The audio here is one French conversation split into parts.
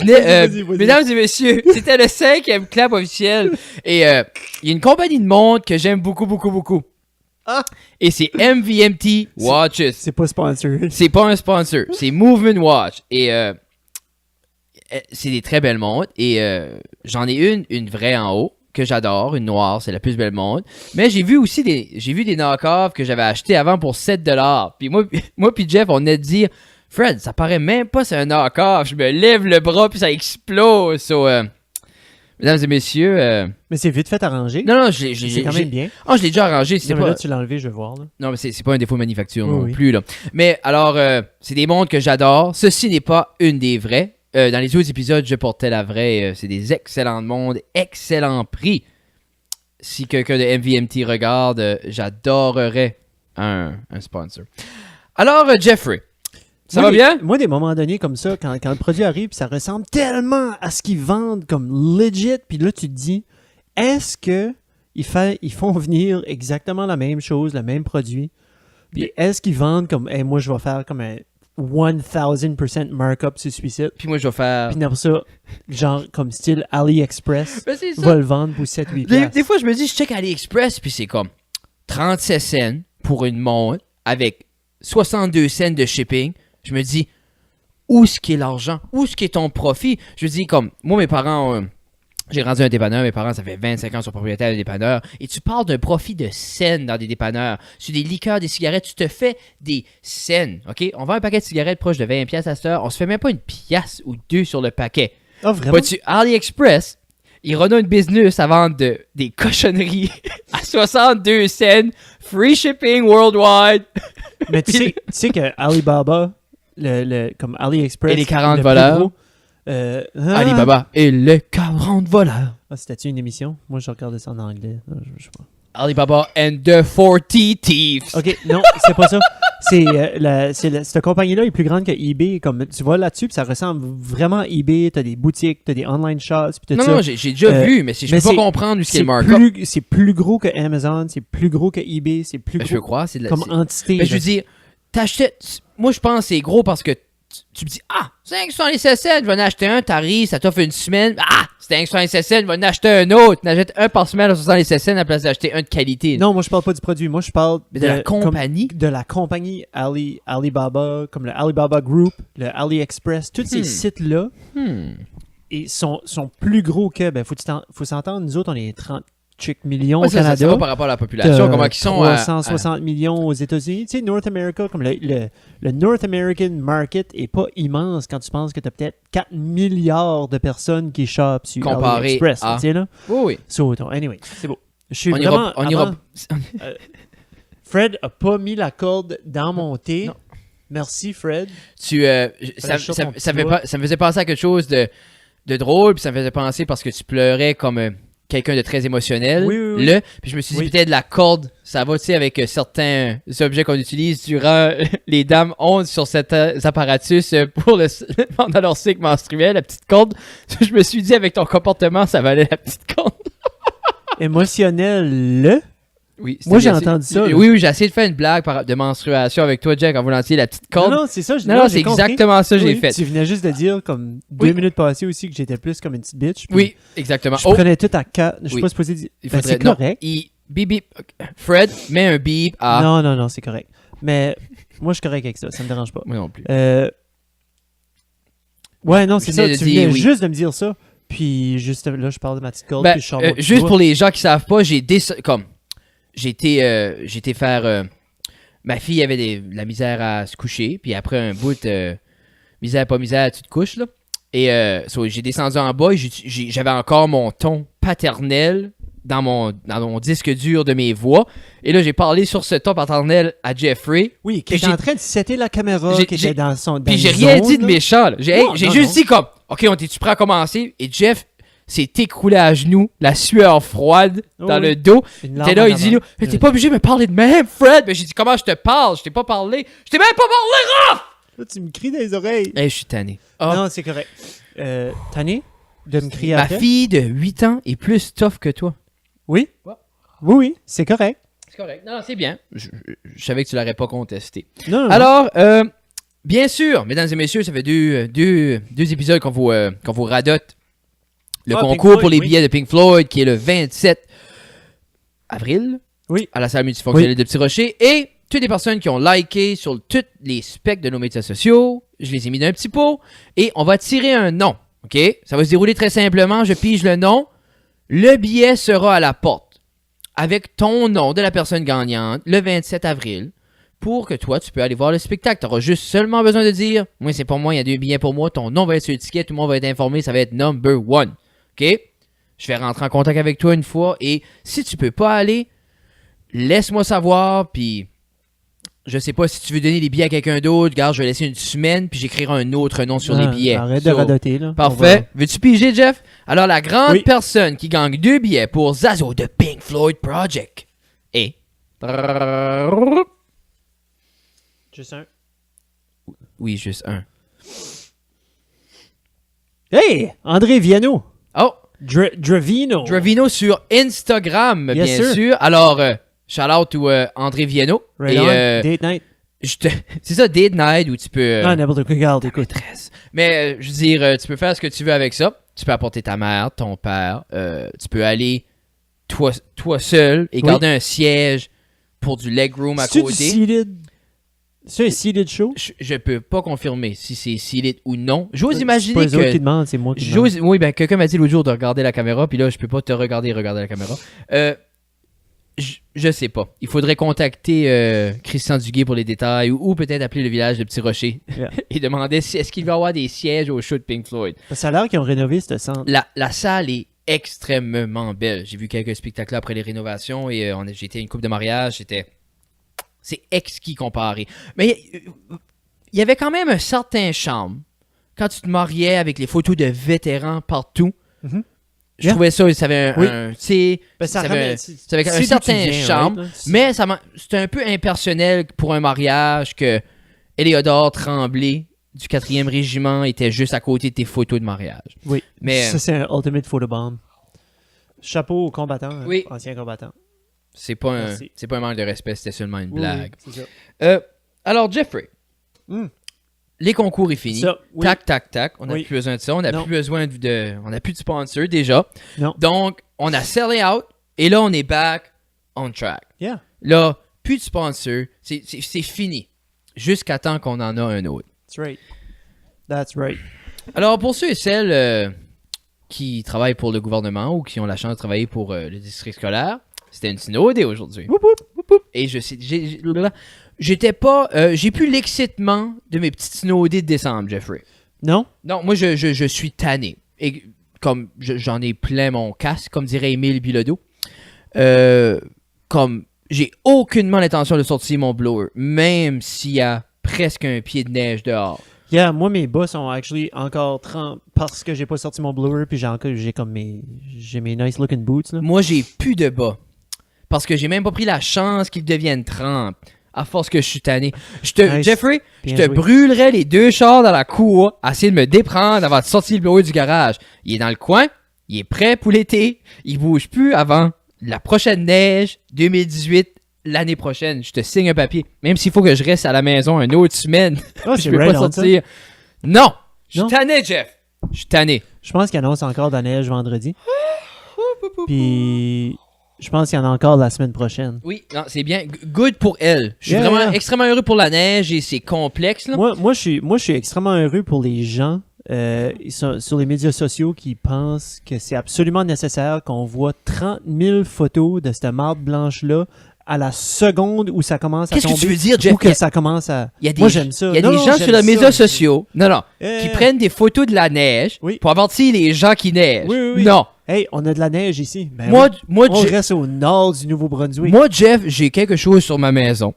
Mesdames et messieurs, c'était le 5e clap officiel. Et il y a une compagnie de montre que j'aime beaucoup, beaucoup, beaucoup. Ah. Et c'est MVMT Watches. C'est pas sponsor. C'est pas un sponsor. C'est Movement Watch. Et c'est des très belles montres. Et j'en ai une vraie en haut, que j'adore. Une noire, c'est la plus belle montre. Mais j'ai vu aussi des knock-offs que j'avais achetés avant pour 7$. Puis moi puis Jeff, on a dit... Fred, ça paraît même pas c'est un knock-off. Je me lève le bras puis ça explose. So, mesdames et messieurs... Mais c'est vite fait arranger. Non, c'est quand même bien. Oh, je l'ai déjà arrangé. Non, mais là, tu l'as enlevé, je vais voir. Là. Non, mais c'est pas un défaut de manufacture non oui. plus. Là. Mais alors, c'est des montres que j'adore. Ceci n'est pas une des vraies. Dans les autres épisodes, je portais la vraie. C'est des excellentes montres, excellents prix. Si quelqu'un de MVMT regarde, j'adorerais un sponsor. Alors, Jeffrey... Ça va bien? Moi, des moments donnés comme ça, quand le produit arrive, ça ressemble tellement à ce qu'ils vendent comme legit, puis là, tu te dis, est-ce que ils font venir exactement la même chose, le même produit, puis est-ce qu'ils vendent comme, hey, moi, je vais faire comme un 1000% markup sur celui-ci, puis moi, je vais faire... puis après ça, genre, comme style AliExpress, ben, c'est ça. va le vendre pour 7-8$. Des fois, je me dis, je check AliExpress, puis c'est comme 37 cents pour une montre avec 62 cents de shipping. Je me dis, où est-ce qu'est l'argent? Où est-ce qu'est ton profit? Je me dis, comme, moi, mes parents, j'ai rendu un dépanneur, mes parents, ça fait 25 ans qu'ils sont propriétaires de dépanneurs, et tu parles d'un profit de scènes dans des dépanneurs. Sur des liqueurs, des cigarettes, tu te fais des scènes, OK? On vend un paquet de cigarettes proche de 20$ à cette heure, on se fait même pas une pièce ou deux sur le paquet. Ah, vraiment? Vois-tu, AliExpress, ils redonnent une business à vendre des cochonneries à 62 cents, free shipping worldwide. Mais tu sais que Alibaba... comme AliExpress. Et les 40 voleurs. Alibaba et les 40 voleurs. Ah, c'était-tu une émission? Moi, je regardais ça en anglais. Je sais pas. Alibaba and the 40 Thieves. OK, non, c'est pas ça. Cette compagnie-là est plus grande que eBay. Comme, tu vois là-dessus, puis ça ressemble vraiment à eBay. T'as des boutiques, t'as des online shops. Puis Non, j'ai déjà vu, mais je peux pas comprendre où est-ce le markup. C'est plus gros que Amazon, c'est plus gros que eBay, c'est plus gros je peux croire, c'est comme entité. Mais je veux dire, moi je pense que c'est gros parce que tu me dis, 5,76 cents, je vais en acheter un, t'arrives, ça t'offre une semaine, c'est 5,76 cents, je vais en acheter un autre, t'achètes un par semaine à 76 cents à la place d'acheter un de qualité. Non, moi je parle pas du produit, moi je parle de la compagnie. De la compagnie Alibaba, comme le Alibaba Group, le AliExpress, tous ces sites-là, et sont plus gros que, faut s'entendre, nous autres on est 30 millions au Canada. Ça va par rapport à la population, comment ils sont 360 millions aux États-Unis. Tu sais, North America, comme le North American market est pas immense quand tu penses que tu as peut-être 4 milliards de personnes qui shoppent sur AliExpress. Tu sais, là? Oui. So, anyway, c'est beau. Je suis vraiment... Fred a pas mis la corde dans mon thé. Non. Merci, Fred. Ça me faisait penser à quelque chose de drôle, puis ça me faisait penser parce que tu pleurais comme... quelqu'un de très émotionnel, oui. Puis je me suis dit peut-être la corde, ça va, tu sais, avec certains objets qu'on utilise durant les dames ont sur cet apparatus pendant leur cycle menstruel, la petite corde. Je me suis dit avec ton comportement, ça valait la petite corde. Émotionnel, Oui, moi, j'ai entendu ça. Oui, j'ai essayé de faire une blague de menstruation avec toi, Jack, en voulant tirer la petite corde. Non, c'est ça. Non, c'est exactement ça que j'ai fait. Tu venais juste de dire, comme 2 minutes passées aussi, que j'étais plus comme une petite bitch. Oui, exactement. Je prenais tout à 4. Je suis pas supposé dire. C'est correct. Bip. Fred, mets un bip à... Non, c'est correct. Mais moi, je suis correct avec ça. Ça me dérange pas. Moi non plus. Ouais, non, c'est ça. Tu venais juste de me dire ça. Puis, juste là, je parle de ma petite corde. Puis je juste pour les gens qui savent pas, j'ai été faire... ma fille avait de la misère à se coucher, puis après un bout, misère pas misère, tu te couches, là. Et j'ai descendu en bas et j'avais encore mon ton paternel dans mon disque dur de mes voix. Et là, j'ai parlé sur ce ton paternel à Jeffrey. Oui, qui était en train de setter la caméra, qui était dans son... Puis j'ai rien dit de méchant, là. J'ai juste dit comme, OK, on t'es-tu prêt à commencer? Et Jeff s'est écroulé à genoux, la sueur froide dans le dos. T'es là, il dit, t'es pas obligé de me parler de même, Fred. Mais j'ai dit, comment je te parle? Je t'ai pas parlé. Je t'ai même pas parlé, Raph! Là, tu me cries dans les oreilles. Je suis tanné. Non, c'est correct. Tanné de me crier après? Ma fille de 8 ans est plus tough que toi. Oui? Ouais. Oui, c'est correct. C'est correct. Non, c'est bien. Je savais que tu l'aurais pas contesté. Non. Alors, Bien sûr, mesdames et messieurs, ça fait deux épisodes qu'on vous radote le Pink concours Floyd, pour les oui. billets de Pink Floyd qui est le 27 avril Oui. à la salle multifonctionnelle de Petit Rocher. Et toutes les personnes qui ont liké sur tous les specs de nos médias sociaux, je les ai mis dans un petit pot et on va tirer un nom. OK? Ça va se dérouler très simplement. Je pige le nom. Le billet sera à la porte avec ton nom de la personne gagnante le 27 avril. Pour que toi, tu peux aller voir le spectacle. Tu auras juste seulement besoin de dire « Moi, c'est pour moi, il y a 2 billets pour moi. Ton nom va être sur l'étiquette. Tout le monde va être informé. Ça va être number 1. » OK? Je vais rentrer en contact avec toi une fois. Et si tu peux pas aller, laisse-moi savoir. Puis, je sais pas si tu veux donner les billets à quelqu'un d'autre. Regarde, je vais laisser une semaine. Puis, j'écrirai un autre nom sur les billets. Arrête de radoter, là. Parfait. Veux-tu piger, Jeff? Alors, la grande Oui. personne qui gagne 2 billets pour Zazo de Pink Floyd Project est... Juste un. Oui, juste un. Hey! André Viano. Oh! Dravino. Dravino sur Instagram, Yes, bien sir. sûr. Alors, shout out to André Viano. Right Et, on. Date night. c'est ça, Date Night, où tu peux... Ah, n'importe quoi. Regarde, écoute. maîtresse. Mais, je veux dire, tu peux faire ce que tu veux avec ça. Tu peux apporter ta mère, ton père. Tu peux aller toi seul et Oui. garder un siège pour du legroom à C'est du côté. seated. C'est un seated show? Je peux pas confirmer si c'est seated ou non. J'ose imaginer C'est pas eux autres qui que... demandent, c'est moi qui demande. Oui, ben quelqu'un m'a dit l'autre jour de regarder la caméra, puis là, je peux pas te regarder la caméra. Je sais pas. Il faudrait contacter Christian Duguay pour les détails, ou peut-être appeler le village de Petit Rocher Yeah. et demander est-ce qu'il va y avoir des sièges au show de Pink Floyd. Ça a l'air qu'ils ont rénové ce centre. La salle est extrêmement belle. J'ai vu quelques spectacles après les rénovations et j'ai été à une couple de mariage. C'est exquis comparé. Mais il y avait quand même un certain charme quand tu te mariais avec les photos de vétérans partout. Mhm. Je Yeah. trouvais ça avait Oui. un, tu sais, Ben, ça ça ramène- avait- c'est- ça avait c'est un d'où certain tu viens, charme, right, là? mais c'était un peu impersonnel pour un mariage que Éléodore Tremblay du 4e régiment était juste à côté de tes photos de mariage. Oui. Mais Ça, c'est un ultimate photobomb. Chapeau aux combattants. Oui. Anciens combattants. c'est pas Merci. un manque de respect, c'était seulement une Oui, blague. oui, c'est ça. Alors Jeffrey, Hmm. les concours est fini. Ça, oui. Tac, tac, tac. On n'a Oui. plus besoin de ça. On n'a Non. plus besoin on n'a plus de sponsor déjà. Non. Donc, on a sellé out et là, on est back on track. Yeah. Là, plus de sponsor. C'est fini. Jusqu'à temps qu'on en a un autre. That's right. That's right. Alors, pour ceux et celles qui travaillent pour le gouvernement ou qui ont la chance de travailler pour le district scolaire, c'était une synodée aujourd'hui. Whoop, whoop. Whoop, whoop. Et j'étais pas... j'ai plus l'excitement de mes petites synodées de décembre, Jeffrey. Non? Non, moi, je suis tanné. Et comme j'en ai plein mon casque, comme dirait Émile Bilodeau. Comme j'ai aucunement l'intention de sortir mon blower, même s'il y a presque un pied de neige dehors. Yeah, moi, mes bas sont actually encore trempés parce que j'ai pas sorti mon blower puis j'ai comme j'ai mes nice looking boots, là. Moi, j'ai plus de bas. Parce que j'ai même pas pris la chance qu'ils deviennent trempes. À force que je suis tanné. Nice. Jeffrey, je Bien te joué. brûlerais les 2 chars dans la cour à essayer de me déprendre avant de sortir le blower du garage. Il est dans le coin, il est prêt pour l'été, il bouge plus avant la prochaine neige 2018, l'année prochaine. Je te signe un papier. Même s'il faut que je reste à la maison une autre semaine, Ah, je c'est peux right pas on, sortir. Non! Je Non? suis tanné, Jeff! Je suis tanné. Je pense qu'il annonce encore de la neige vendredi. Puis je pense qu'il y en a encore la semaine prochaine. Oui, non, c'est bien. Good pour elle. Je suis Yeah, vraiment yeah. extrêmement heureux pour la neige et c'est complexe. Là. Moi, je suis extrêmement heureux pour les gens sur les médias sociaux qui pensent que c'est absolument nécessaire qu'on voit 30 000 photos de cette marde blanche-là à la seconde où ça commence à Qu'est-ce tomber. que tu veux dire, Jeff? Ou que ça commence à... Il y a des, Moi, j'aime ça. Il y a Non, des non, gens j'aime sur les ça. médias sociaux qui Eh. prennent des photos de la neige Oui. pour avertir les gens qui neigent. Oui, oui, oui. Non. Hey, on a de la neige ici. Ben Moi, oui. moi, On reste au nord du Nouveau-Brunswick. moi, Jeff, j'ai quelque chose sur ma maison.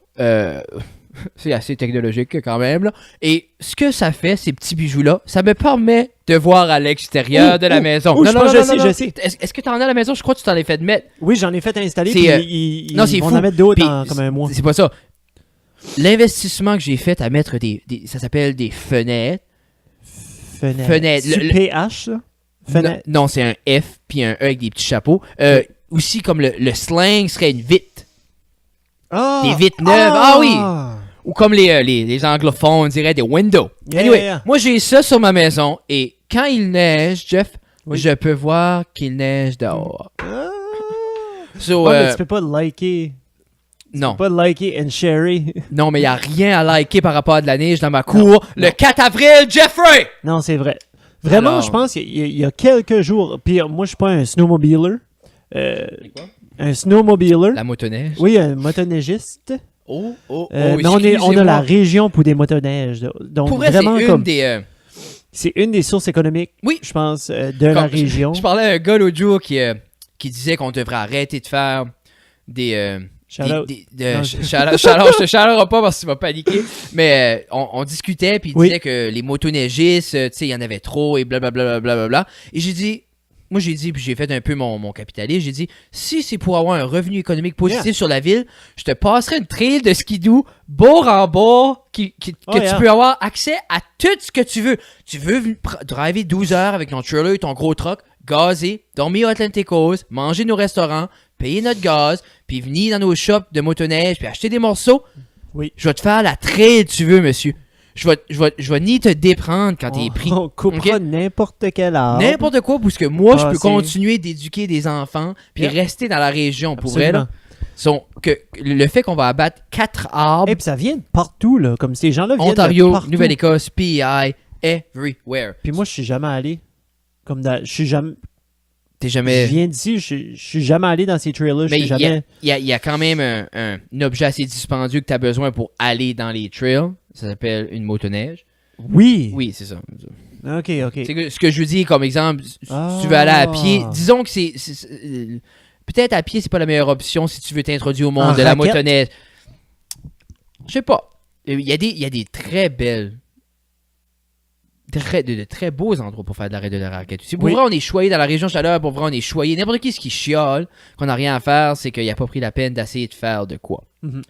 C'est assez technologique quand même. Là. Et ce que ça fait, ces petits bijoux-là, ça me permet de voir à l'extérieur de la maison. Je sais. Est-ce que tu en as à la maison? Je crois que tu t'en es fait mettre. Oui, j'en ai fait installer, C'est, puis ils non, c'est vont fou. en mettre d'autres Puis, dans comme un mois. C'est pas ça. L'investissement que j'ai fait à mettre ça s'appelle des fenêtres. Fenêtre. C'est PH, ça? Fenêtre. Non, c'est un F puis un E avec des petits chapeaux. Aussi, comme le slang serait une vitre. Ah! Des vitres neuves. Ah oui! Ou comme les anglophones diraient, des windows. Yeah, Anyway, yeah. moi j'ai ça sur ma maison et quand il neige, Jeff, Oui. je peux voir qu'il neige dehors. Ah. So, Ouais, mais tu peux pas liker. non. Tu peux pas liker and share. Non, mais il n'y a rien à liker par rapport à de la neige dans ma cour. Le 4 avril, Jeffrey! Non, c'est vrai. Vraiment, Alors- je pense qu'il y a quelques jours. Puis moi, je suis pas un snowmobiler. Un snowmobiler. La motoneige. Oui, un motoneigiste. Oh, Mais on a excusez-moi. la région pour des motoneiges. Donc, Pour vrai, vraiment, c'est comme. une des... C'est une des sources économiques, Oui. je pense, de la Comme- région. Je parlais à un gars l'autre jour qui disait qu'on devrait arrêter de faire des... Shout out. Non, Je te chaleurerai pas parce que tu vas paniquer. Mais on discutait, puis il Oui. disait que les motoneigistes, tu sais, il y en avait trop et blablabla. Bla. Et j'ai dit, puis j'ai fait un peu mon capitaliste, j'ai dit, si c'est pour avoir un revenu économique positif Yeah. sur la ville, je te passerai une trail de skidoo bord en bord que Oh, yeah. tu peux avoir accès à tout ce que tu veux. Tu veux driver 12 heures avec ton trailer et ton gros truck, gazer, dormir au Atlanticos, manger nos restaurants, payer notre gaz, puis venir dans nos shops de motoneige, puis acheter des morceaux. Oui. Je vais te faire la trail tu veux, monsieur. Je vais ni te déprendre quand t'es pris. On coupera Ok? n'importe quel arbre. N'importe quoi, parce que moi, je peux Passer. continuer d'éduquer des enfants, puis Yeah. rester dans la région. Pour vrai, là, Absolument. le fait qu'on va abattre 4 arbres, Et puis ça vient de partout, là. Comme ces gens-là viennent de Ontario, partout. Nouvelle-Écosse, PEI, everywhere. Puis moi, je suis jamais allé. Je suis jamais. T'es Je jamais... viens d'ici, je suis jamais allé dans ces trails-là. Je Mais suis jamais. il y a quand même un objet assez dispendieux que tu as besoin pour aller dans les trails. Ça s'appelle une motoneige. Oui. Oui, c'est ça. Ok. C'est que ce que je veux dire, comme exemple, si Ah. tu veux aller à pied, disons que peut-être à pied, c'est pas la meilleure option si tu veux t'introduire au monde En de la raquette? motoneige. Je sais pas. Il y a des très belles... de très beaux endroits pour faire de l'arrêt de la raquette. Si pour Oui. vrai, on est choyé dans la région chaleur, pour vrai, on est choyé. N'importe qui, ce qui chiale, qu'on n'a rien à faire, c'est qu'il n'a pas pris la peine d'essayer de faire de quoi. Mhm.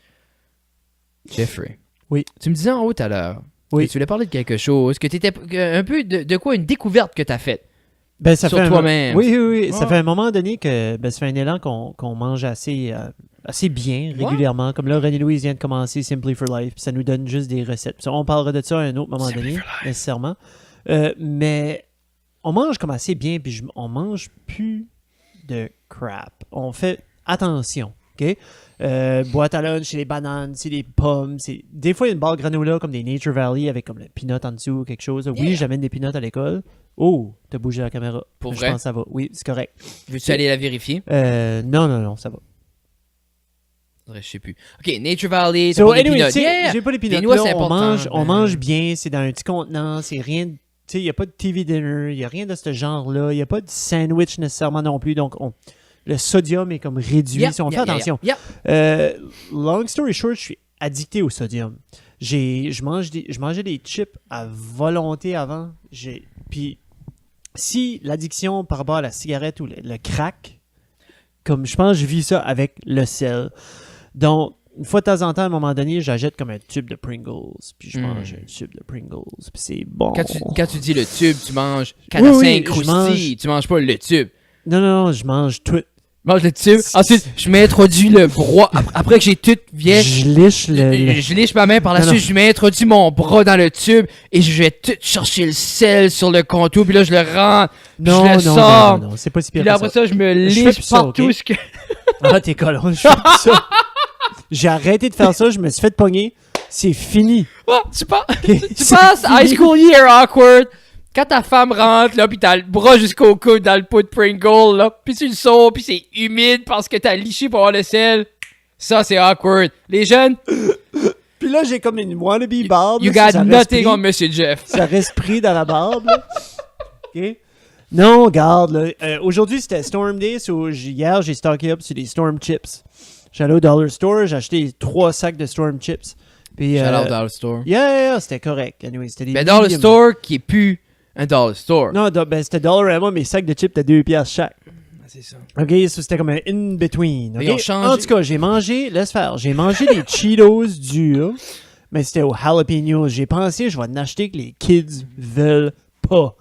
Jeffrey. Oui. Tu me disais en haut tout à l'heure Oui. que tu voulais parler de quelque chose, que tu étais un peu de quoi, une découverte que tu as faite. Ben, ça Sur fait toi-même. Oui. Ça Ah. fait un moment donné que ça fait un élan qu'on mange assez bien, Ouais. régulièrement. Comme là, René Louise vient de commencer Simply for Life, puis ça nous donne juste des recettes. Puis ça, on parlera de ça à un autre moment Simply donné, for Life. nécessairement. Mais on mange comme assez bien, puis on mange plus de crap. On fait attention, OK? Boîte à lunch, c'est des bananes, c'est des pommes. Des fois, il y a une barre granola comme des Nature Valley avec comme le peanut en dessous ou quelque chose. Oui, Yeah. j'amène des peanuts à l'école. Oh, t'as bougé la caméra. Pour Je vrai? pense que ça va. Oui, c'est correct. Veux-tu aller la vérifier? Non, ça va. Je sais plus. OK, Nature Valley, t'as So, pas des anyway, peanuts. tu sais, Yeah! j'ai pas les peanuts. Les noix, Là, c'est on important. mange, on Ben, mange bien, c'est dans un petit contenant, c'est rien. Tu sais, il n'y a pas de TV dinner, il n'y a rien de ce genre-là, il n'y a pas de sandwich nécessairement non plus, donc le sodium est comme réduit, Yeah, si on yeah, fait yeah, attention. yeah. Long story short, je suis addicté au sodium. Je mangeais des chips à volonté avant. Puis si l'addiction par rapport à la cigarette ou le crack, comme je pense que je vis ça avec le sel. Donc, une fois de temps en temps, à un moment donné, j'achète comme un tube de Pringles. Puis je mange un tube de Pringles. Puis c'est bon. Quand tu dis le tube, tu manges 4 Oui, à oui, 5 je croustilles. mange- Tu manges pas le tube. Non, je mange tout. Je mange le tube. Ensuite, je m'introduis le bras. Après que j'ai tout bien... Je liche Je liche ma main par la Non, suite, je m'introduis mon bras dans le tube et je vais tout chercher le sel sur le contour, puis là je le rentre, puis je le sors. Non, c'est pas si pire Puis là que après ça. ça, je me Je fais liche plus ça, partout. ok? ce que- Ah, t'es colon, je fais plus ça. J'ai arrêté de faire ça, je me suis fait pogner. C'est fini. Ah, tu penses C'est High fini. School Year awkward. Quand ta femme rentre, là, pis t'as le bras jusqu'au coude dans le pot de Pringle, là, pis tu le sors, pis c'est humide parce que t'as liché pour avoir le sel. Ça, c'est awkward. Les jeunes, Puis là, j'ai comme une wannabe barbe. you là, got ça reste nothing pris. on Monsieur Jeff. Ça reste pris dans la barbe. Là. OK? Non, regarde. Là, aujourd'hui, c'était Storm Day. Hier, j'ai stocké up sur des Storm Chips. J'allais au Dollar Store, j'ai acheté 3 sacs de Storm Chips. Puis, Shout out Dollar Store. yeah, c'était correct. Anyway, c'était des Mais Dollar medium. Store qui est plus un Dollar Store. Non, c'était Dollarama, mes sacs de chips étaient 2 piastres chaque. C'est ça. OK, so c'était comme un in-between. Ils ont OK? changé. En tout cas, laisse faire, j'ai mangé des Cheetos durs, mais c'était au jalapeno. J'ai pensé, je vais en acheter que les kids veulent pas.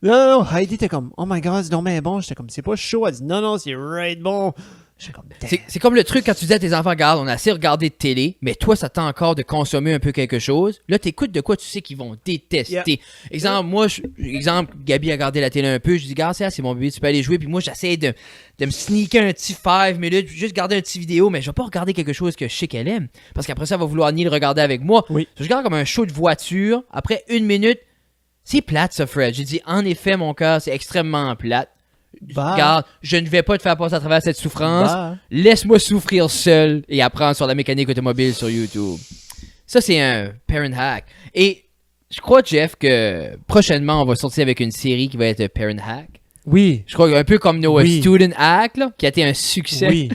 Non, Heidi était comme, oh my god, c'est donc bien bon. J'étais comme, c'est pas chaud. Elle dit, non, c'est right bon. J'étais comme, C'est comme le truc quand tu dis à tes enfants, regarde, on a assez regardé de télé, mais toi, ça tend encore de consommer un peu quelque chose. Là, t'écoutes de quoi tu sais qu'ils vont détester. Yeah. Exemple, moi, Gabi a regardé la télé un peu, je dis, regarde, c'est mon bébé, tu peux aller jouer. Puis moi, j'essaie de me sneaker un petit 5 minutes, juste regarder un petit vidéo, mais je vais pas regarder quelque chose que je sais qu'elle aime. Parce qu'après ça, elle va vouloir ni le regarder avec moi. Oui. Je regarde comme un show de voiture. Après 1 minute, c'est plate, ça, Fred. J'ai dit, en effet, mon cœur, c'est extrêmement plate. Bah. Regarde, je ne vais pas te faire passer à travers cette souffrance. Bah. Laisse-moi souffrir seul et apprendre sur la mécanique automobile sur YouTube. Ça, c'est un parent hack. Et je crois, Jeff, que prochainement, on va sortir avec une série qui va être Parent Hack. Oui. Je crois un peu comme nos Student Hack, là, qui a été un succès. Oui.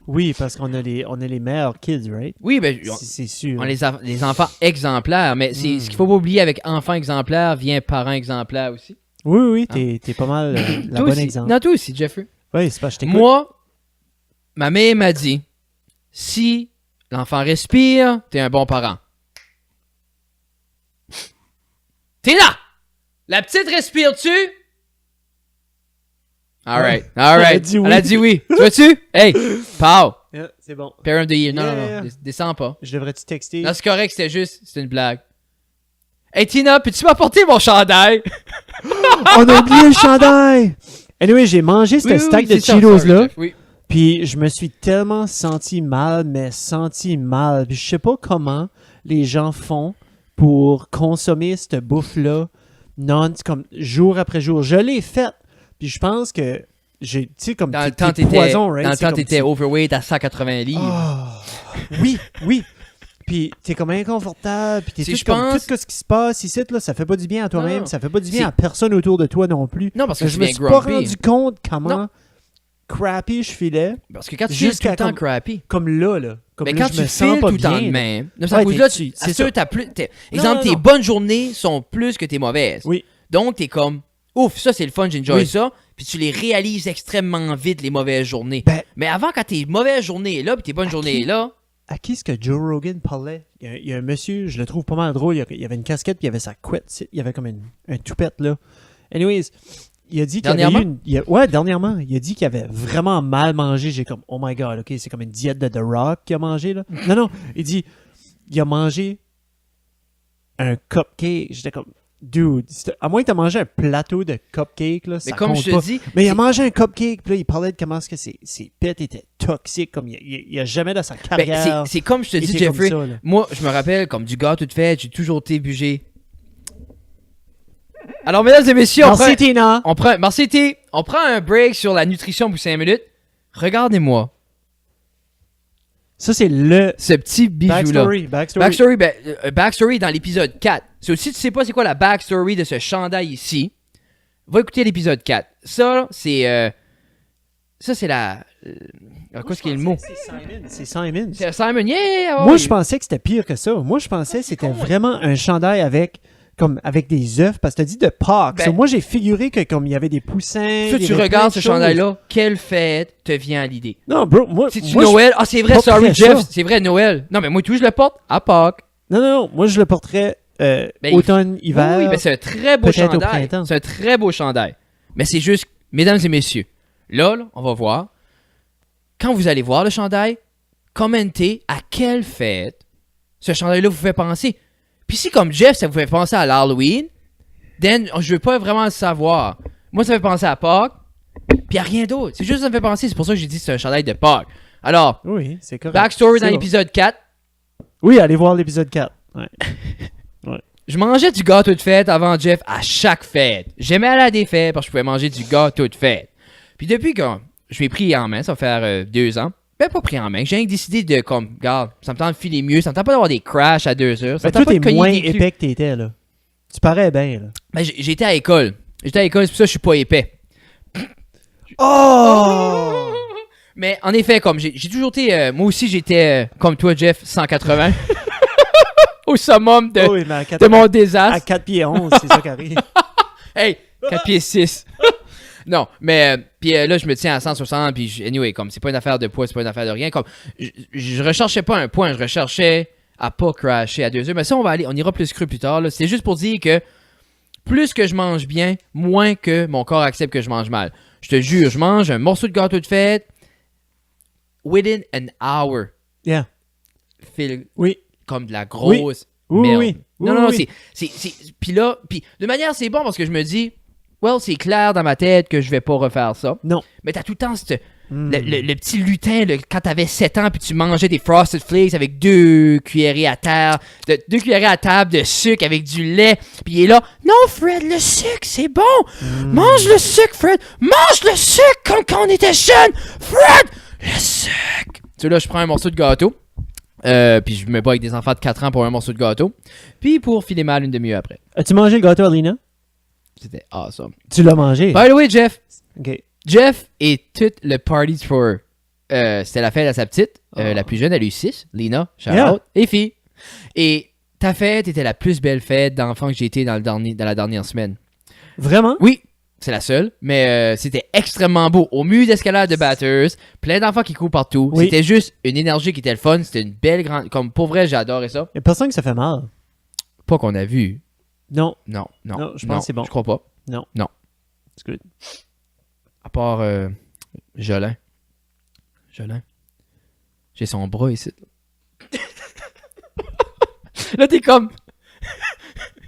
Oui, parce qu'on a les meilleurs kids, right? Oui, ben, C'est sûr. on les enfants exemplaires, mais c'est ce qu'il faut pas oublier avec enfant exemplaire vient parent exemplaire aussi. Oui, t'es pas mal la bonne aussi. exemple. Non, toi aussi, Jeffrey. Oui, c'est pas, je t'écoute. Moi, ma mère m'a dit, si l'enfant respire, t'es un bon parent. Tina! La petite respire-tu? Alright. Elle a dit oui. Elle a dit oui. Tu vois-tu? Hey, Pow! Yeah, c'est bon. Parent of the year. Non, Yeah. non. Descends pas. Je devrais-tu texter? Non, c'est correct, c'est une blague. Hey, Tina, peux-tu m'apporter mon chandail? On a oublié le chandail! Anyway, j'ai mangé ce stack de c'est ça, Cheetos sorry, là, Jeff, oui. puis je me suis tellement senti mal, mais senti mal. Puis je sais pas comment les gens font pour consommer cette bouffe-là comme jour après jour. Je l'ai faite, puis je pense que tu sais, comme Dans le t'es temps, poison, right? Dans le C'est temps, comme t'étais overweight à 180 livres. Oh, oui. Puis t'es comme inconfortable, puis t'es Si tout je comme pense- tout ce qui se passe ici, là, ça fait pas du bien à toi-même, Non. ça fait pas du bien C'est- à personne autour de toi non plus. Non, parce que Mais tu je me viens suis pas grumpy. rendu compte comment Non. crappy je filais, Parce que quand tu files tout Jusqu'à le temps comme- crappy. comme là. Comme Mais là, quand je tu me sens files pas tout le temps bien. de là. même, Ouais, ça cause là, c'est c'est ça. sûr, exemple, tes non. bonnes journées sont plus que tes mauvaises. Oui. Donc, t'es comme, ouf, ça c'est le fun, j'enjoy Oui. ça. Puis tu les réalises extrêmement vite, les mauvaises journées. Ben- Mais avant, quand tes mauvaises journées est là, puis tes bonnes journées est là, À qui est-ce que Joe Rogan parlait? Il y a un monsieur, je le trouve pas mal drôle, il y avait une casquette, puis il y avait sa couette, il y avait comme un toupette, là. Anyways, il a dit qu'il y avait eu Dernièrement? ouais, dernièrement, il a dit qu'il avait vraiment mal mangé. J'ai comme, oh my god, ok, c'est comme une diète de The Rock qu'il a mangé, là. Non, il dit, il a mangé un cupcake. J'étais comme, dude, à moins que tu as mangé un plateau de cupcake, là, mais ça comme compte je pas. te dis, Mais il a mangé un cupcake, puis là, il parlait de comment est-ce que ses pets étaient toxiques, comme il a jamais dans sa ben, carrière. c'est comme je te dis, été comme Jeffrey, ça, là. moi, je me rappelle, comme du gâteau de fête, j'ai toujours été bugé. Alors, mesdames et messieurs, Merci, Tina. Merci T. On prend un break sur la nutrition pour 5 minutes. Regardez-moi Ça, c'est le ce petit bijou-là. backstory. Backstory dans l'épisode 4. Si tu sais pas c'est quoi la backstory de ce chandail ici, va écouter l'épisode 4. Ça, c'est... ça, c'est la... quoi est-ce qu'il y a le mot? C'est Simon. C'est Simon, yeah! Moi, je pensais que c'était pire que ça. Moi, je pensais que c'était vraiment un chandail avec des œufs, parce que t'as dit de Pâques. Ben- So, moi, j'ai figuré que comme il y avait des poussins. Toi, il y tu avait regardes plein ce de choses. chandail-là, quelle fête te vient à l'idée? Non, bro, moi, C'est-tu moi, Noël? Ah, c'est vrai, pas sorry, prêt Jeff. ça. C'est vrai, Noël. Non, mais moi, tout, je le porte à Pâques. Non, moi, je le porterais Ben, automne, hiver. Oui, mais c'est un très beau peut-être au chandail. printemps. C'est un très beau chandail. Mais c'est juste, mesdames et messieurs, là, on va voir. Quand vous allez voir le chandail, commentez à quelle fête ce chandail-là vous fait penser. Puis si, comme Jeff, ça vous fait penser à l'Halloween, then je veux pas vraiment le savoir. Moi, ça me fait penser à Pâques, puis à rien d'autre. C'est juste ça me fait penser. C'est pour ça que j'ai dit que c'est un chandail de Pâques. Alors, Oui, c'est correct. backstory dans C'est bon. l'épisode 4. Oui, allez voir l'épisode 4. Ouais. Je mangeais du gâteau de fête avant Jeff à chaque fête. J'aimais aller à des fêtes parce que je pouvais manger du gâteau de fête. Puis depuis que je l'ai pris en main, ça va faire 2 ans. Ben pas pris en main, j'ai décidé de comme, regarde, ça me tente de filer mieux, ça me tente pas d'avoir des crashs à 2 heures. Ça Mais me tente toi, pas de t'es cogner moins des clous. épais que t'étais, là. Tu parais bien, là. Ben, j'étais à l'école. J'étais à l'école, c'est pour ça que je suis pas épais. Oh! Mais en effet, comme j'ai toujours été, moi aussi j'étais comme toi Jeff, 180. Au summum de, Oui, mais à 4, de mon à désastre. 4 pieds 11, c'est ça qui arrive. Hey, 4 pieds 6. Non, mais puis là, je me tiens à 160, puis anyway, comme c'est pas une affaire de poids, c'est pas une affaire de rien, comme je recherchais pas un point, je recherchais à pas crasher à 2 heures. Mais ça, on ira plus cru plus tard. C'est juste pour dire que plus que je mange bien, moins que mon corps accepte que je mange mal. Je te jure, je mange un morceau de gâteau de fête, within an hour, Yeah. feel Oui. comme de la grosse Oui, merde. oui. Non, Oui, non, oui. puis là, puis de manière, c'est bon parce que je me dis, well, c'est clair dans ma tête que je vais pas refaire ça. Non. Mais t'as tout le temps le petit lutin, quand t'avais 7 ans, puis tu mangeais des Frosted Flakes avec 2 cuillerées à terre, 2 cuillerées à table de sucre avec du lait, puis il est là, non Fred, le sucre, c'est bon! Mange le sucre, Fred! Mange le sucre comme quand on était jeune! Fred! Le sucre! Tu sais, là, je prends un morceau de gâteau, puis je me bats avec des enfants de 4 ans pour un morceau de gâteau, puis pour filer mal une demi-heure après. As-tu mangé le gâteau à Lina? C'était awesome. Tu l'as mangé? By the way, Jeff, OK. Jeff et tout le party for... c'était la fête à sa petite. La plus jeune, elle a eu 6. Lina, shout out. Et fille. Et ta fête était la plus belle fête d'enfant que j'ai été dans la dernière semaine. Vraiment? Oui, c'est la seule. Mais c'était extrêmement beau. Au mur d'escalade de Batters, plein d'enfants qui courent partout. Oui. C'était juste une énergie qui était le fun. C'était une belle grande... Comme pour vrai, j'ai adoré ça. Il y a personne que ça fait mal. Pas qu'on a vu. Non. Non, Je pense que c'est bon. Je crois pas. Non. C'est good. À part Jolin. J'ai son bras ici. Là, t'es comme...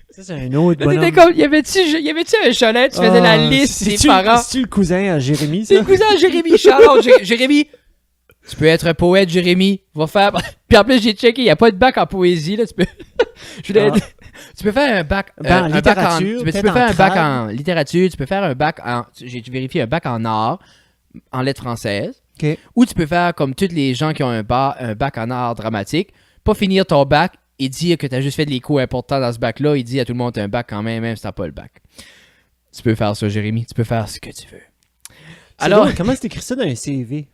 Ça, c'est un autre Là, bonhomme. t'étais comme... Y avait-tu un Jolin? Tu faisais la liste des parents. C'est-tu le cousin à Jérémy, C'est ça? le cousin à Jérémy. Charles, Jérémy. Tu peux être un poète, Jérémy. Va faire... Puis en plus, j'ai checké. Y a pas de bac en poésie, là. Tu peux... Tu peux faire un bac... en littérature, tu peux peut-être faire en un bac trad. en littérature. Tu peux faire un bac en... J'ai vérifié un bac en art, en lettres françaises. OK. Ou tu peux faire comme tous les gens qui ont un bac en art dramatique, pas finir ton bac et dire que tu as juste fait les cours importants dans ce bac-là et dire à tout le monde que tu as un bac quand même si tu n'as pas le bac. Tu peux faire ça, Jérémy. Tu peux faire ce que tu veux. Alors, comment c'est écrit ça dans un CV?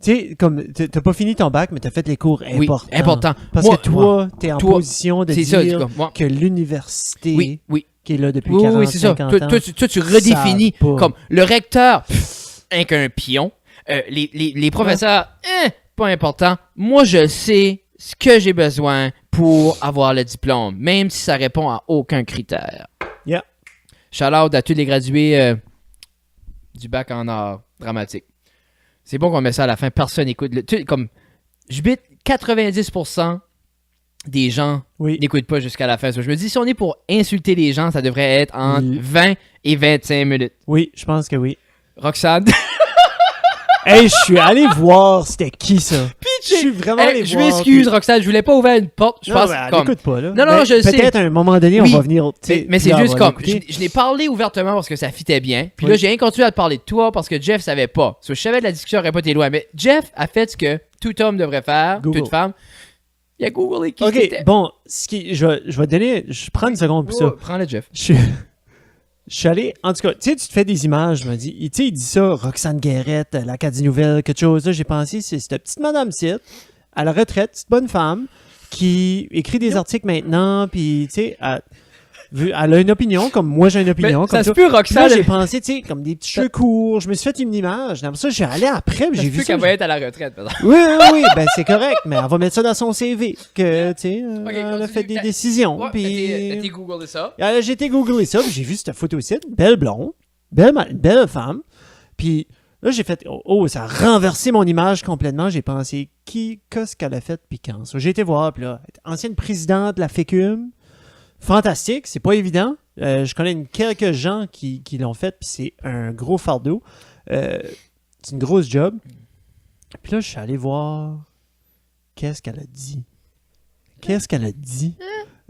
Tu sais, comme, t'as pas fini ton bac, mais t'as fait les cours importants. Oui, important. Parce Moi, que toi, t'es en position de c'est dire ça, comme, moi, que l'université oui. qui est là depuis Oui, 40, oui, c'est ça. 50 ans... Toi, tu redéfinis savent pas. comme le recteur, un qu'un pion. Les professeurs, pas important. Moi, je sais ce que j'ai besoin pour avoir le diplôme, même si ça répond à aucun critère. Yeah. Shout out à tous les gradués du bac en art dramatique. C'est bon qu'on met ça à la fin. Personne n'écoute. Comme, je bite 90% des gens n'écoutent pas jusqu'à la fin. So, je me dis, si on est pour insulter les gens, ça devrait être entre 20 et 25 minutes. Oui, je pense que oui. Roxane. Hey, je suis allé voir c'était qui ça. Je suis vraiment allé voir. Je m'excuse, Roxane, je voulais pas ouvrir une porte. Je pense ben, comme... n'écoute pas, là. Non, je sais. Peut-être à un moment donné, on va venir. Mais c'est juste comme. Je l'ai parlé ouvertement parce que ça fitait bien. Puis là, j'ai rien continué à te parler de toi parce que Jeff savait pas. So, je savais que la discussion aurait pas été loin. Mais Jeff a fait ce que tout homme devrait faire, toute femme. Il a googlé qui c'était. Ok, bon, je vais te donner. Je prends une seconde pour ça. Prends-le, Jeff. Je suis allé, en tout cas, tu sais, tu te fais des images, je me dis, tu sais, il dit ça, Roxane Guérette, l'Acadie Nouvelle, quelque chose, là, j'ai pensé, c'est cette petite madame-ci, à la retraite, petite bonne femme, qui écrit des articles maintenant, puis, tu sais, elle a une opinion, comme moi j'ai une opinion. Mais comme ça se peut, Roxane. Là, j'ai pensé, tu sais, comme des petits cheveux courts, je me suis fait une image, après ça, j'ai allé après, puis j'ai vu ça. qu'elle va être à la retraite, par exemple. Oui, ben c'est correct, mais elle va mettre ça dans son CV, que, tu sais, elle a fait des décisions, puis... T'as été googlé ça. J'ai été googler ça, puis j'ai vu cette photo-ci, belle blonde, belle femme, puis là, j'ai fait, ça a renversé mon image complètement, j'ai pensé, qu'est-ce qu'elle a fait, puis quand? So, j'ai été voir, puis là, ancienne présidente de la FECUM, fantastique, c'est pas évident. Je connais quelques gens qui l'ont fait, puis c'est un gros fardeau. C'est une grosse job. Puis là, je suis allé voir qu'est-ce qu'elle a dit.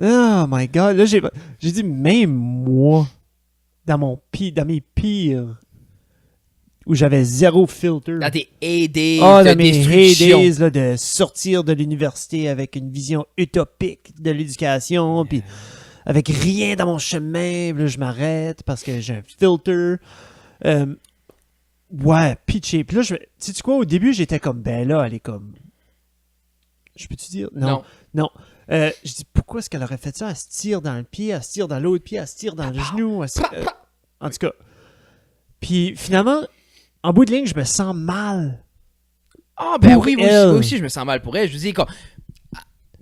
Oh my God. Là, j'ai dit, même moi, dans mes pires, où j'avais zéro filter. Dans tes heydays dans mes destruction. heydays, là, de sortir de l'université avec une vision utopique de l'éducation, puis avec rien dans mon chemin, puis là, je m'arrête parce que j'ai un filter. Ouais, pitché. Puis là, sais-tu quoi, au début, j'étais comme, ben là, elle est comme... Je peux-tu dire? Non. Je dis, pourquoi est-ce qu'elle aurait fait ça? Elle se tire dans le pied, elle se tire dans l'autre pied, elle se tire dans le genou. En tout cas. Puis finalement, en bout de ligne, je me sens mal. Ah, ben pour oui, moi elle. aussi, je me sens mal pour elle. Je vous dis, comme...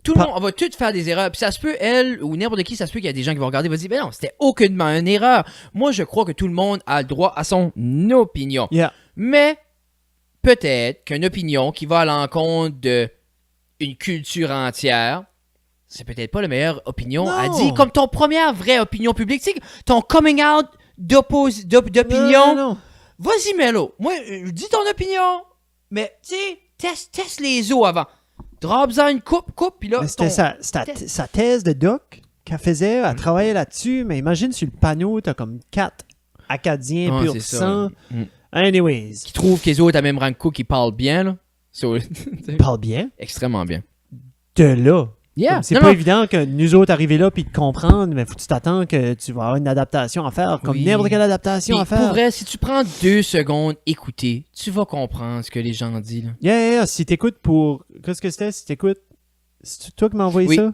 Tout le monde, on va tous faire des erreurs. Puis ça se peut, elle ou n'importe qui, ça se peut qu'il y a des gens qui vont regarder et vont dire, ben non, c'était aucunement une erreur. Moi, je crois que tout le monde a le droit à son opinion. Yeah. Mais peut-être qu'une opinion qui va à l'encontre d'une culture entière, c'est peut-être pas la meilleure opinion à Non. dire. Comme ton première vraie opinion publique, tu sais, ton coming out d'opinion. Non. Vas-y, Melo. Moi, dis ton opinion. Mais, tu sais, teste les os avant. Drop-en une coupe, puis là... Mais c'était sa thèse de doc qu'elle faisait, elle travaillait là-dessus, mais imagine sur le panneau, t'as comme 4 Acadiens pur c'est sang. ça. Anyways. Qui trouve que les autres à même rang que Cook, qui parlent bien, là. Il parle bien. Extrêmement bien. De là. Yeah. Comme c'est pas évident que nous autres arriver là puis de comprendre, mais faut que tu t'attends que tu vas avoir une adaptation à faire, comme Oui. n'importe quelle adaptation à Pour faire. vrai, si tu prends 2 secondes, écouter, tu vas comprendre ce que les gens disent. Là. Yeah, si t'écoutes pour... Qu'est-ce que c'était? Si t'écoutes... C'est toi qui m'as envoyé Oui. ça?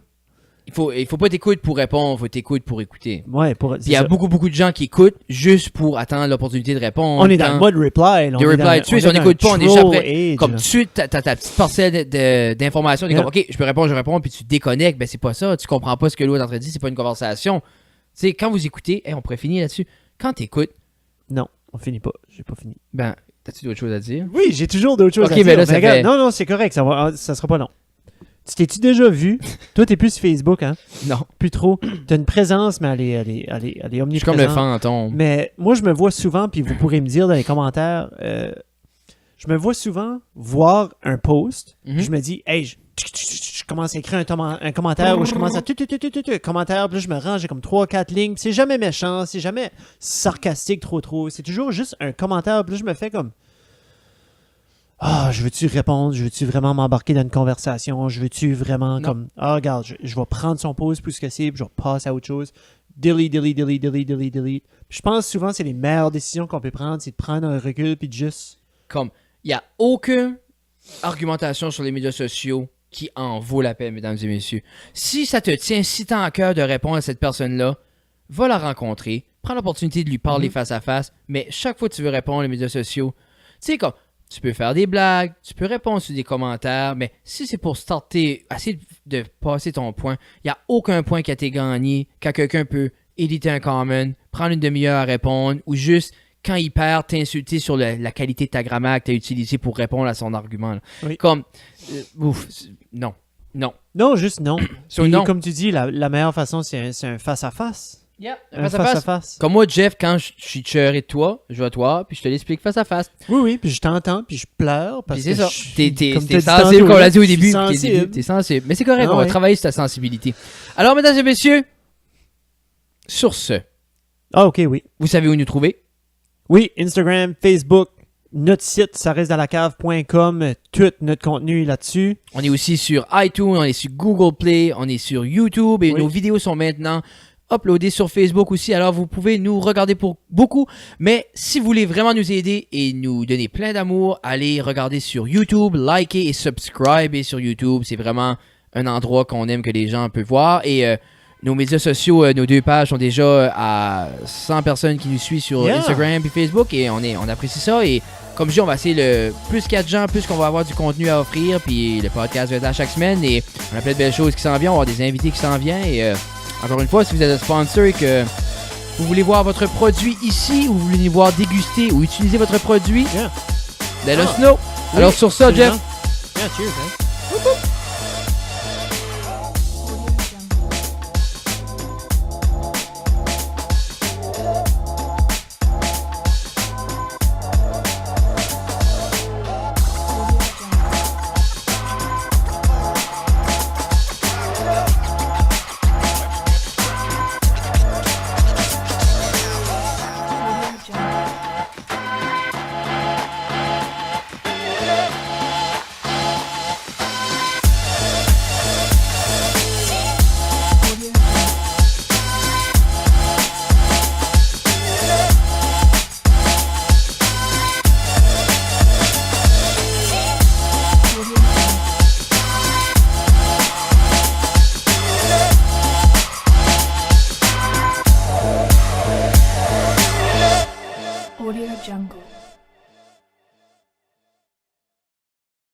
Il faut pas t'écouter pour répondre, il faut t'écouter pour écouter. Ouais, Puis il y a beaucoup de gens qui écoutent juste pour attendre l'opportunité de répondre. On est dans le mode reply. De reply, tu sais, si on n'écoute pas, on est déjà prêt. Comme tout tu de suite, t'as ta petite parcelle d'informations. T'es Yeah. comme, OK, je réponds, puis tu déconnectes. Ben, c'est pas ça. Tu comprends pas ce que l'autre est en train de dire. C'est pas une conversation. Tu sais, quand vous écoutez, on pourrait finir là-dessus. Quand t'écoutes, Non, on finit pas. J'ai pas fini. ben, t'as-tu d'autres choses à dire? Oui, j'ai toujours d'autres choses Ok, à dire. mais là, ça regarde, fait- Non, c'est correct. Ça sera pas long. Tu t'es-tu déjà vu? Toi, t'es plus sur Facebook, hein? Non. Plus trop. T'as une présence, mais elle est Je suis omniprésente. comme le fantôme. Mais moi, je me vois souvent, puis vous pourrez me dire dans les commentaires, je me vois souvent voir un post, puis je me dis, hey, je commence à écrire un commentaire, ou je commence à commentaire, puis là, je me range, j'ai comme 3-4 lignes, puis c'est jamais méchant, c'est jamais sarcastique trop, c'est toujours juste un commentaire, puis là, je me fais comme, je veux-tu répondre, je veux-tu vraiment m'embarquer dans une conversation, je veux-tu vraiment Non. comme, regarde, je vais prendre son post plus que c'est, puis je vais passer à autre chose. Delete. Puis je pense souvent que c'est les meilleures décisions qu'on peut prendre, c'est de prendre un recul puis de juste... Comme, il n'y a aucune argumentation sur les médias sociaux qui en vaut la peine, mesdames et messieurs. Si ça te tient si tant à cœur de répondre à cette personne-là, va la rencontrer, prends l'opportunité de lui parler face à face, mais chaque fois que tu veux répondre aux médias sociaux, tu sais, comme, tu peux faire des blagues, tu peux répondre sur des commentaires, mais si c'est pour starter, essayer de passer ton point, il n'y a aucun point qui a été gagné quand quelqu'un peut éditer un comment, prendre une demi-heure à répondre, ou juste, quand il perd, t'insulter sur la qualité de ta grammaire que tu as utilisée pour répondre à son argument. Là. Oui. Comme, non. Non, juste non. So, Puis, non. comme tu dis, la meilleure façon, c'est un face-à-face. Un Face à face. face. Comme moi, Jeff, quand je suis cheuré de toi, je vais toi, puis je te l'explique face à face. Oui, puis je t'entends, puis je pleure, parce Puis c'est que ça. je- comme T'es t'as dit sensible, tantôt, comme on l'a dit au je suis début. sensible. T'es sensible. Mais c'est correct, Ah on va ouais. travailler sur ta sensibilité. Alors, mesdames et messieurs, sur ce, OK, oui. vous savez où nous trouver. Oui, Instagram, Facebook, notre site, ça reste dans la cave.com, tout notre contenu est là-dessus. On est aussi sur iTunes, on est sur Google Play, on est sur YouTube et Oui. nos vidéos sont maintenant uploadées sur Facebook aussi. Alors, vous pouvez nous regarder pour beaucoup. Mais si vous voulez vraiment nous aider et nous donner plein d'amour, allez regarder sur YouTube, liker et subscriber sur YouTube. C'est vraiment un endroit qu'on aime que les gens peuvent voir. Et nos médias sociaux, nos 2 pages sont déjà à 100 personnes qui nous suivent sur Yeah. Instagram et Facebook. Et on apprécie ça. Et comme je dis, on va essayer le plus qu'il y a de gens, plus qu'on va avoir du contenu à offrir. Puis le podcast va être là chaque semaine. Et on a plein de belles choses qui s'en viennent. On va avoir des invités qui s'en viennent. Et encore une fois, si vous êtes un sponsor et que vous voulez voir votre produit ici, ou vous voulez voir déguster ou utiliser votre produit, Yeah. let us know. Alors sur ça, Jeff, Absolument. Yeah, cheers, hein.